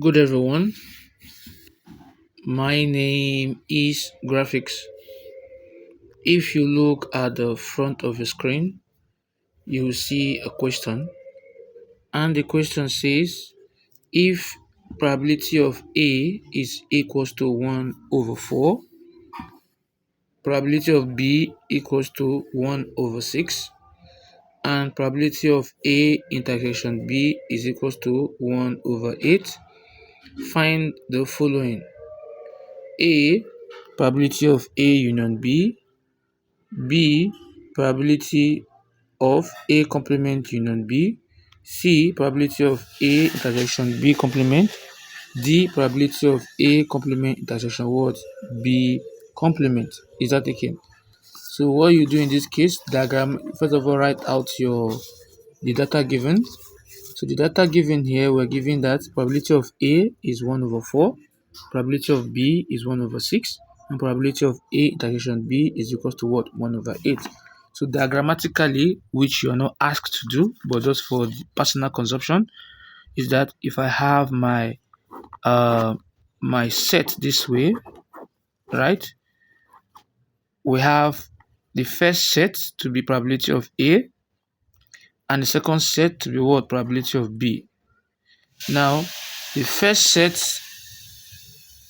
Good everyone, my name is Graphics. If you look at the front of your screen, you will see a question, and the question says if probability of A is equals to 1 over 4, probability of B equals to 1 over 6, and probability of A intersection B is equals to 1 over 8, find the following. A, probability of A union B. B, probability of A complement union B. C, probability of A intersection B complement. D, probability of A complement intersection what? B complement. Is that taken? So what you do in this case, diagram, first of all, write out the data given. So the data given here, we're given that probability of A is 1 over 4, probability of B is 1 over 6, and probability of A intersection B is equal to what? 1 over 8. So diagrammatically, which you are not asked to do, but just for personal consumption, is that if I have my set this way, right? We have the first set to be probability of A, and the second set to be what? Probability of B. Now, the first set,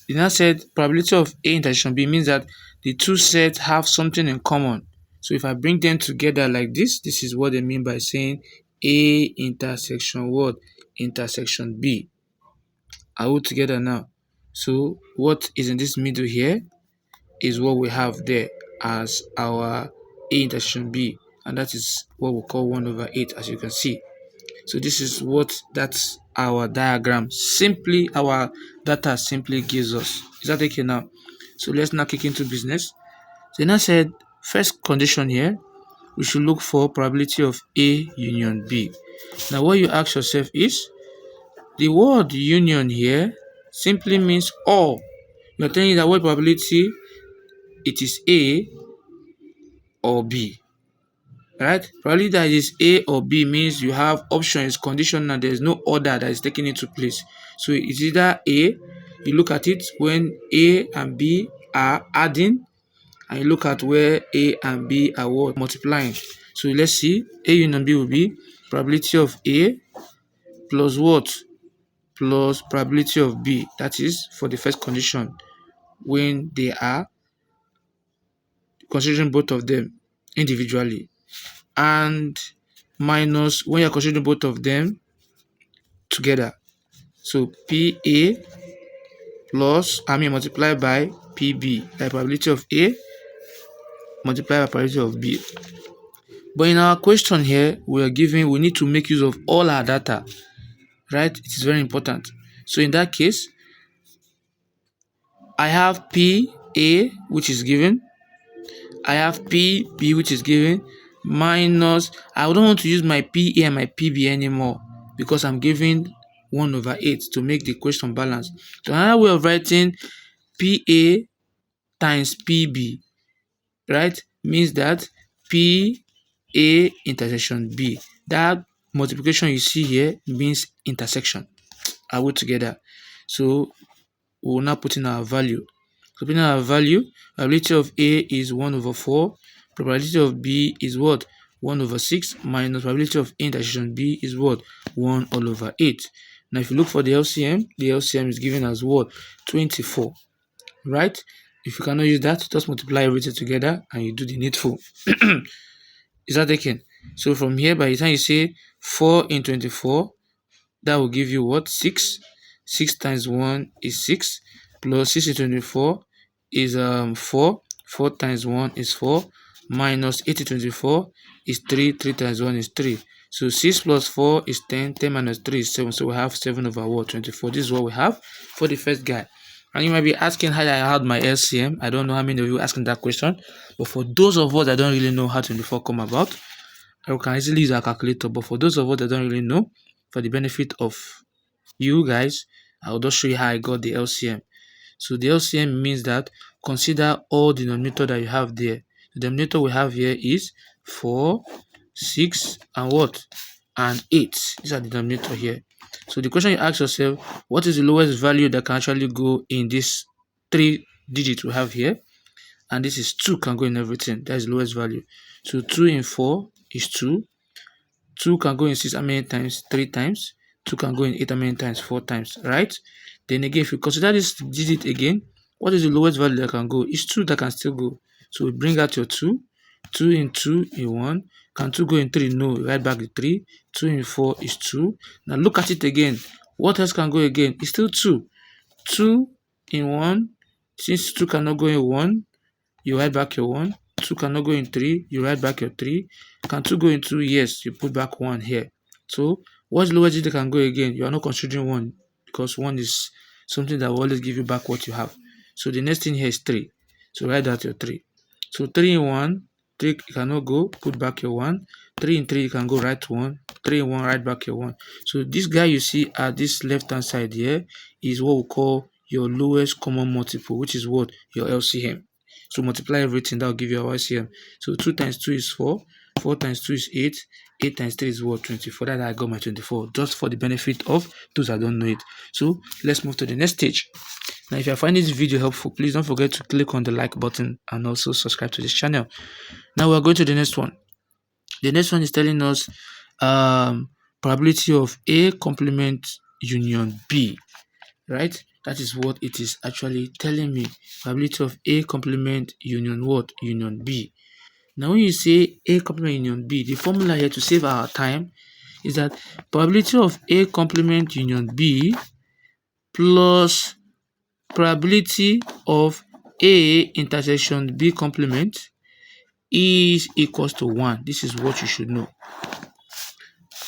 you now said probability of A intersection B means that the two sets have something in common. So if I bring them together like this is what they mean by saying A intersection what? Intersection B. I will together now. So what is in this middle here is what we have there as our A intersection B, and that is what we call 1 over 8, as you can see. So this is what that's our diagram. Simply, our data simply gives us. Is that okay now? So let's now kick into business. So now said, first condition here, we should look for probability of A union B. Now what you ask yourself is, the word union here simply means all. You're telling you that what probability it is A or B. Right? Probably that is A or B means you have options, condition, and there's no order that is taken into place. So it's either A, you look at it when A and B are adding, and you look at where A and B are what? Multiplying. So let's see, A union B will be probability of A plus what? Plus probability of B. That is for the first condition when they are considering both of them individually, and minus when you're considering both of them together. So PA plus, multiplied by PB, the probability of A multiplied by probability of B. But in our question here, we need to make use of all our data, right? It is very important. So in that case, I have PA, which is given. I have PB, which is given, minus, I don't want to use my PA and my PB anymore because I'm giving 1 over 8 to make the question balance. So another way of writing PA times PB, right, means that PA intersection B. That multiplication you see here means intersection. I will together. So we will now put in our value. So putting our value, probability of A is 1 over 4, probability of B is what? 1 over 6, minus probability of A intersection B is what? 1 all over 8. Now if you look for the LCM is given as what? 24, right? If you cannot use that, just multiply everything together and you do the needful. Is that taken? So from here, by the time you say 4 in 24, that will give you what? 6. 6 times 1 is 6, plus 6 in 24 is 4. 4 times 1 is 4, minus 8 in 24 is 3. 3 times 1 is 3. So 6 plus 4 is 10. 10 minus 3 is 7. So we have 7 over what? 24. This is what we have for the first guy. And you might be asking how I had my LCM. I don't know how many of you asking that question. But for those of us that don't really know how 24 come about, I can easily use a calculator. But for those of us that don't really know, for the benefit of you guys, I'll just show you how I got the LCM. So the LCM means that consider all denominator that you have there. The denominator we have here is 4, 6, and what? And 8. These are the denominator here. So the question you ask yourself, what is the lowest value that can actually go in this 3 digits we have here? And this is 2 can go in everything. That is the lowest value. So 2 in 4 is 2. 2 can go in 6 how many times? 3 times. 2 can go in 8 how many times? 4 times, right? Then again, if you consider this digit again, what is the lowest value that can go? It's 2 that can still go. So we bring out your 2. 2 in 2 is 1. Can 2 go in 3? No. Write back the 3. 2 in 4 is 2. Now look at it again. What else can go again? It's still 2. 2 in 1. Since 2 cannot go in 1, you write back your 1. 2 cannot go in 3, you write back your 3. Can 2 go in 2? Yes, you put back 1 here. So what's the lowest digit can go again? You are not considering 1 because 1 is something that will always give you back what you have. So the next thing here is 3. So write out your 3. So 3 in 1, 3 you cannot go, put back your 1. 3 in 3 you can go, write 1. 3 in 1, write back your 1. So this guy you see at this left hand side here is what we call your lowest common multiple, which is what? Your LCM. So multiply everything, that will give you our LCM. So 2 times 2 is 4. 4 times 2 is 8. 8 times 3 is what? 24. That I got my 24. Just for the benefit of those that don't know it. So let's move to the next stage. Now, if you are finding this video helpful, please don't forget to click on the like button and also subscribe to this channel. Now we're going to the next one. The next one is telling us probability of A complement union B, right? That is what it is actually telling me. Probability of A complement union what? Union B. Now when you say A complement union B, the formula here to save our time is that probability of A complement union B plus probability of A intersection B complement is equals to 1. This is what you should know.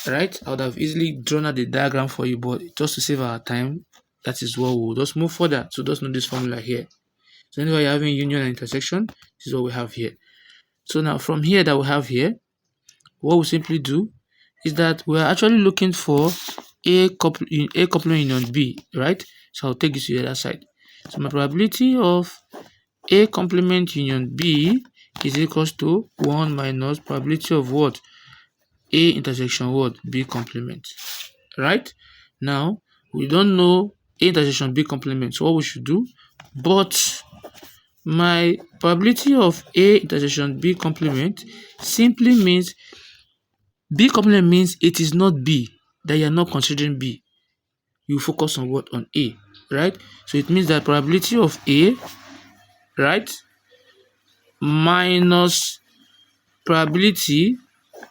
Right? I would have easily drawn out the diagram for you, but just to save our time, that is what we'll just move further. So just know this formula here. So whenever you're having union and intersection, this is what we have here. So now from here that we have here, what we simply do is that we are actually looking for A complement union B, right? So I'll take this to the other side. So my probability of A complement union B is equals to 1 minus probability of what? A intersection what? B complement. Right? Now, we don't know A intersection B complement. So what we should do? But my probability of A intersection B complement simply means B complement means it is not B, that you are not considering B. You focus on what? On A, right? So it means that probability of A, right, minus probability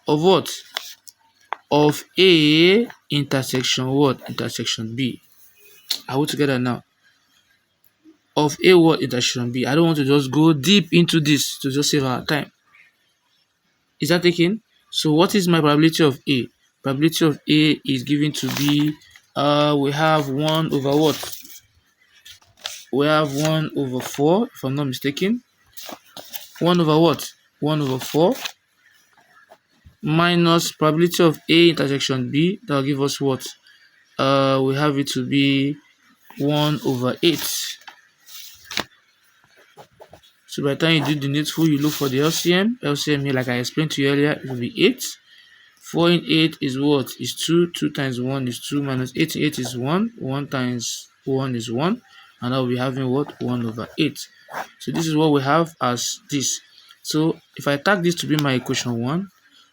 of what? Of A intersection what? Intersection B. Are we together now? Of A what? Intersection B. I don't want to just go deep into this to just save our time. Is that taken? So what is my probability of A? Probability of A is given to be, we have 1 over what? We have 1 over 4, if I'm not mistaken. 1 over what? 1 over 4 minus probability of A intersection B. That will give us what? We have it to be 1 over 8. So by the time you do the needful, you look for the LCM. LCM here, like I explained to you earlier, it will be 8. 4 in 8 is what? Is 2. 2 times 1 is 2 minus 8 in 8 is 1. 1 times 1 is 1. And now we'll be having what? 1 over 8. So this is what we have as this. So if I tag this to be my equation 1,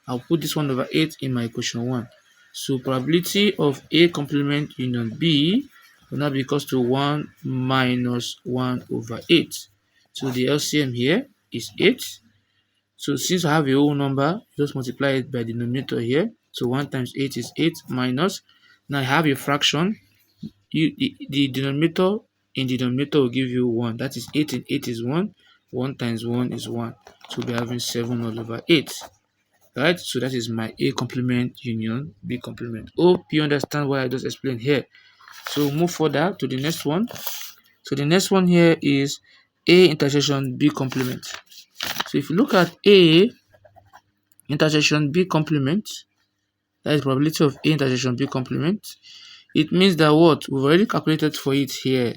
I'll put this 1 over 8 in my equation 1. So probability of A complement union B will now be equals to 1 minus 1 over 8. So the LCM here is 8. So since I have a whole number, just multiply it by the denominator here. So 1 times 8 is 8 minus. Now I have a fraction. The denominator in the denominator will give you 1. That is 8 in 8 is 1. 1 times 1 is 1. So we're having 7 all over 8. Right? So that is my A complement union B complement. Hope you understand what I just explained here. So move further to the next one. So the next one here is A intersection B complement. So if you look at A intersection B complement, that is probability of A intersection B complement, it means that what? We've already calculated for it here.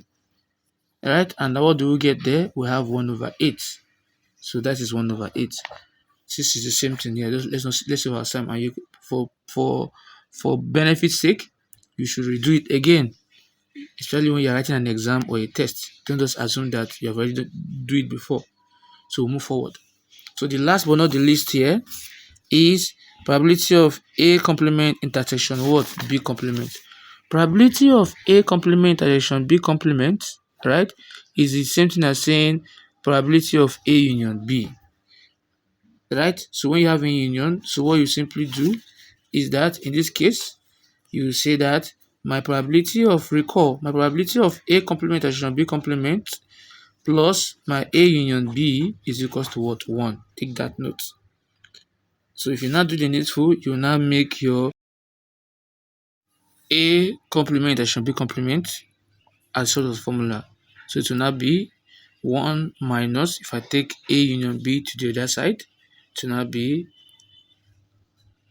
Right? And what do we get there? We have 1 over 8. So that is 1 over 8. This is the same thing here. Let's save our time. And you, for benefit's sake, you should redo it again, especially when you're writing an exam or a test. Don't just assume that you have already do it before. So we'll move forward. So the last but not the least here is probability of A complement intersection what? B complement. Probability of A complement intersection B complement, right, is the same thing as saying probability of A union B, right? So when you have a union, so what you simply do is that in this case, you say that my probability of A complement intersection B complement plus my A union B is equals to what? 1. Take that note. So if you now do the needful, you now make your A complement intersection B complement as sort of formula. So it will now be 1 minus, if I take A union B to the other side, it will now be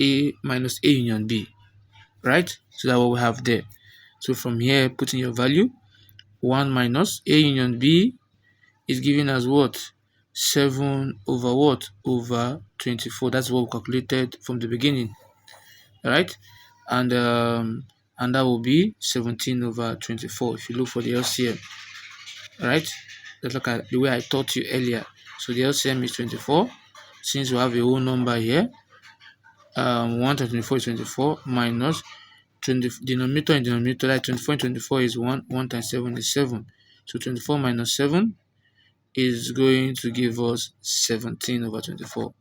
A minus A union B, right? So that's what we have there. So from here, put in your value. 1 minus A union B is given as what? 7 over what? Over 24. That's what we calculated from the beginning, right? And that will be 17 over 24 if you look for the LCM, right? Let's look at the way I taught you earlier. So the LCM is 24. Since we have a whole number here, 1 times 24 is 24 minus 20, denominator and denominator, like 24 and 24 is 1, 1 times 7 is 7. So 24 minus 7 is going to give us 17 over 24.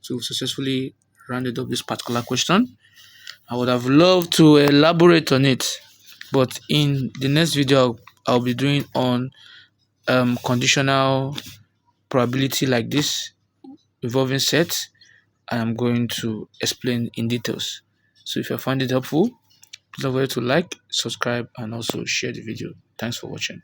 So we successfully rounded up this particular question. I would have loved to elaborate on it, but in the next video I'll be doing on conditional probability like this involving sets, and I'm going to explain in details. So if you find it helpful, please don't forget to like, subscribe, and also share the video. Thanks for watching.